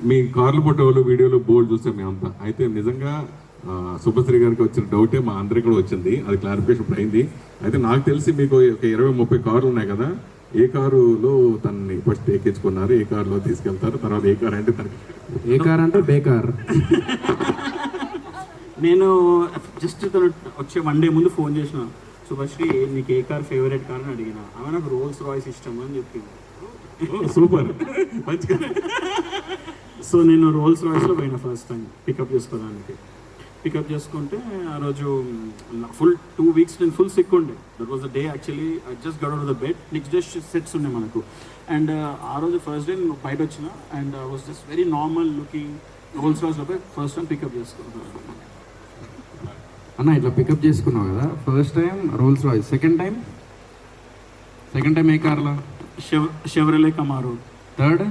మీ కార్లు ఫోటోలు వీడియోలు బోల్డ్ చూసాం మేమంతా. అయితే నిజంగా శుభశ్రీ గారికి వచ్చిన డౌటే మా అందరికి కూడా వచ్చింది, అది క్లారిఫికేషన్ ఇప్పుడు అయింది. అయితే నాకు తెలిసి మీకు ఒక 20-30 కార్లు ఉన్నాయి కదా, ఏ కారులో తనని ఫస్ట్ ఎక్కించుకున్నారు, ఏ కారులో తీసుకెళ్తారు, తర్వాత ఏ కార్ అంటే తనకి ఏ కార్ అంటే బేకార్. నేను జస్ట్ తను వచ్చే 1 డే ముందు ఫోన్ చేసిన, శుభశ్రీ నీకు ఏ కార్ ఫేవరెట్ కార్ అని అడిగిన. ఆమె నాకు రోల్స్ రాయ్స్ ఇష్టం అని చెప్పింది. సూపర్ మంచిగా. సో నేను రోల్స్ రాయ్స్లో పోయినా ఫస్ట్ టైం పికప్ చేసుకోవడానికి. పికప్ చేసుకుంటే ఆ రోజు ఫుల్ 2 weeks నేను ఫుల్ సిక్ ఉండే. That was the day actually I just get out of the bed. Next day sets ఉన్నాయి మనకు. అండ్ ఆ రోజు ఫస్ట్ డే నేను బయట వచ్చిన and I was just very normal looking. Rolls రాయ్స్లో పోయి ఫస్ట్ టైం పికప్ చేసుకున్నాను. అన్న ఇట్లా పికప్ చేసుకున్నావు కదా, first time Rolls Royce, second time ఏ కార్లా? Chevrolet Camaro. Third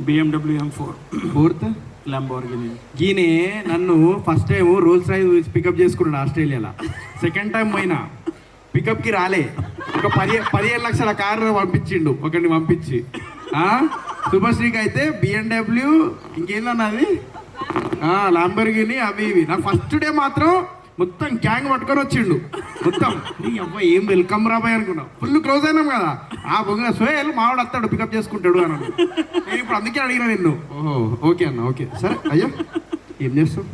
BMW M4. Fourth Lamborghini. ఈయనే నన్ను first time Rolls Royce pick up చేసుకున్నాడు ఆస్ట్రేలియాలో. సెకండ్ టైం పోయినా పికప్కి రాలే, ఒక 15 లక్షల కారు పంపించిండు ఒకరిని పంపించి. శుభశ్రీకి అయితే BMW, ఇంకేందన్నది లంబోర్గిని, అవి ఇవి. నాకు ఫస్ట్ డే మాత్రం మొత్తం గ్యాంగ్ పట్టుకొని వచ్చిండు మొత్తం. నీ అబ్బాయి ఏం వెల్కమ్ రాబాయ్ అనుకున్నా. ఫుల్ క్లోజ్ అయినాం కదా. బొంగ సోయల్ మావాడు వస్తాడు పికప్ చేసుకుంటాడు అని. నేను ఇప్పుడు అందుకే అడిగినా నిన్ను. ఓహో ఓకే అన్న, ఓకే సరే. అయ్యో ఏం చేస్తావు?